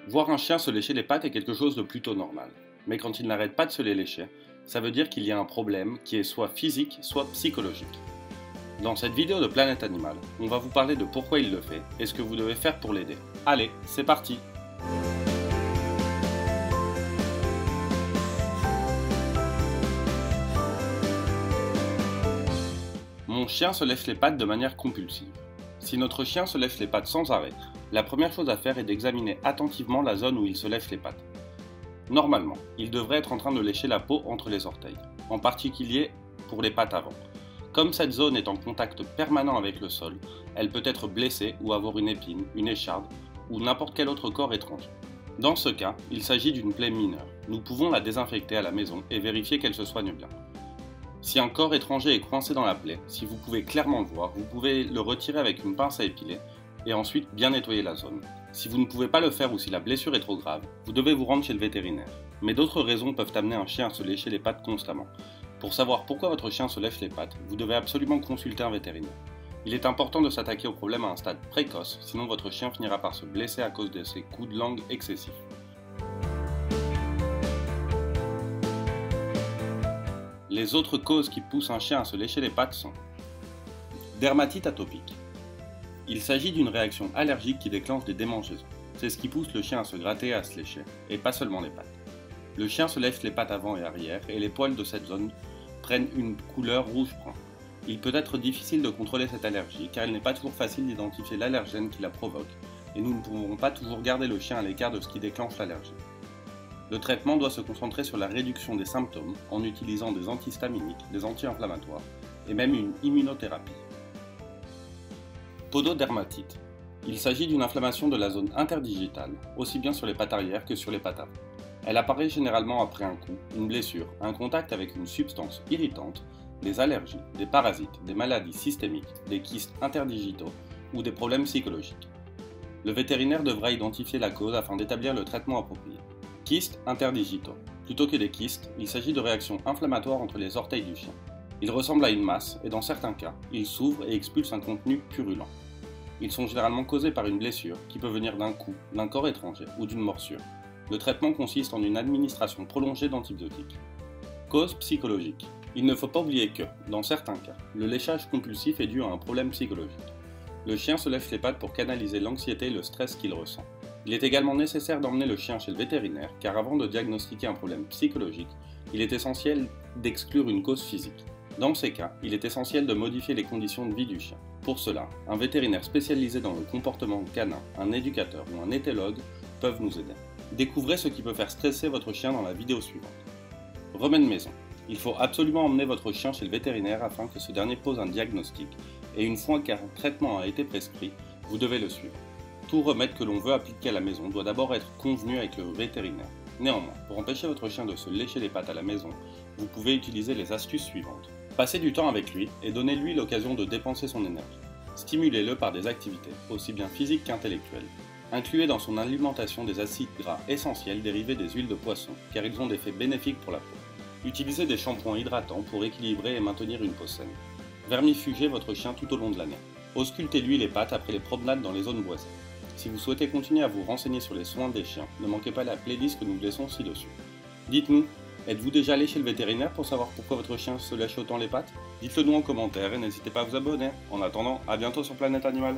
Voir un chien se lécher les pattes est quelque chose de plutôt normal. Mais quand il n'arrête pas de se les lécher, ça veut dire qu'il y a un problème qui est soit physique, soit psychologique. Dans cette vidéo de Planète Animal, on va vous parler de pourquoi il le fait et ce que vous devez faire pour l'aider. Allez, c'est parti! Mon chien se lèche les pattes de manière compulsive. Si notre chien se lèche les pattes sans arrêt, la première chose à faire est d'examiner attentivement la zone où il se lèche les pattes. Normalement, il devrait être en train de lécher la peau entre les orteils, en particulier pour les pattes avant. Comme cette zone est en contact permanent avec le sol, elle peut être blessée ou avoir une épine, une écharde ou n'importe quel autre corps étranger. Dans ce cas, il s'agit d'une plaie mineure. Nous pouvons la désinfecter à la maison et vérifier qu'elle se soigne bien. Si un corps étranger est coincé dans la plaie, si vous pouvez clairement le voir, vous pouvez le retirer avec une pince à épiler et ensuite bien nettoyer la zone. Si vous ne pouvez pas le faire ou si la blessure est trop grave, vous devez vous rendre chez le vétérinaire. Mais d'autres raisons peuvent amener un chien à se lécher les pattes constamment. Pour savoir pourquoi votre chien se lèche les pattes, vous devez absolument consulter un vétérinaire. Il est important de s'attaquer au problème à un stade précoce, sinon votre chien finira par se blesser à cause de ses coups de langue excessifs. Les autres causes qui poussent un chien à se lécher les pattes sont dermatite atopique. Il s'agit d'une réaction allergique qui déclenche des démangeaisons. C'est ce qui pousse le chien à se gratter et à se lécher, et pas seulement les pattes. Le chien se lèche les pattes avant et arrière, et les poils de cette zone prennent une couleur rouge-brun. Il peut être difficile de contrôler cette allergie, car il n'est pas toujours facile d'identifier l'allergène qui la provoque, et nous ne pouvons pas toujours garder le chien à l'écart de ce qui déclenche l'allergie. Le traitement doit se concentrer sur la réduction des symptômes en utilisant des antihistaminiques, des anti-inflammatoires et même une immunothérapie. Pododermatite. Il s'agit d'une inflammation de la zone interdigitale, aussi bien sur les pattes arrière que sur les pattes avant. Elle apparaît généralement après un coup, une blessure, un contact avec une substance irritante, des allergies, des parasites, des maladies systémiques, des kystes interdigitaux ou des problèmes psychologiques. Le vétérinaire devra identifier la cause afin d'établir le traitement approprié. Kystes interdigitaux. Plutôt que des kystes, il s'agit de réactions inflammatoires entre les orteils du chien. Ils ressemblent à une masse et dans certains cas, ils s'ouvrent et expulsent un contenu purulent. Ils sont généralement causés par une blessure qui peut venir d'un coup, d'un corps étranger ou d'une morsure. Le traitement consiste en une administration prolongée d'antibiotiques. Cause psychologique. Il ne faut pas oublier que, dans certains cas, le léchage compulsif est dû à un problème psychologique. Le chien se lèche les pattes pour canaliser l'anxiété et le stress qu'il ressent. Il est également nécessaire d'emmener le chien chez le vétérinaire car avant de diagnostiquer un problème psychologique, il est essentiel d'exclure une cause physique. Dans ces cas, il est essentiel de modifier les conditions de vie du chien. Pour cela, un vétérinaire spécialisé dans le comportement canin, un éducateur ou un éthologue peuvent nous aider. Découvrez ce qui peut faire stresser votre chien dans la vidéo suivante. Remède maison. Il faut absolument emmener votre chien chez le vétérinaire afin que ce dernier pose un diagnostic et une fois qu'un traitement a été prescrit, vous devez le suivre. Tout remède que l'on veut appliquer à la maison doit d'abord être convenu avec le vétérinaire. Néanmoins, pour empêcher votre chien de se lécher les pattes à la maison, vous pouvez utiliser les astuces suivantes. Passez du temps avec lui et donnez-lui l'occasion de dépenser son énergie. Stimulez-le par des activités, aussi bien physiques qu'intellectuelles. Incluez dans son alimentation des acides gras essentiels dérivés des huiles de poisson, car ils ont des effets bénéfiques pour la peau. Utilisez des shampoings hydratants pour équilibrer et maintenir une peau saine. Vermifugez votre chien tout au long de l'année. Auscultez-lui les pattes après les promenades dans les zones boisées. Si vous souhaitez continuer à vous renseigner sur les soins des chiens, ne manquez pas la playlist que nous laissons ci-dessus. Dites-nous, êtes-vous déjà allé chez le vétérinaire pour savoir pourquoi votre chien se lèche autant les pattes? Dites-le nous en commentaire et n'hésitez pas à vous abonner. En attendant, à bientôt sur Planète Animal.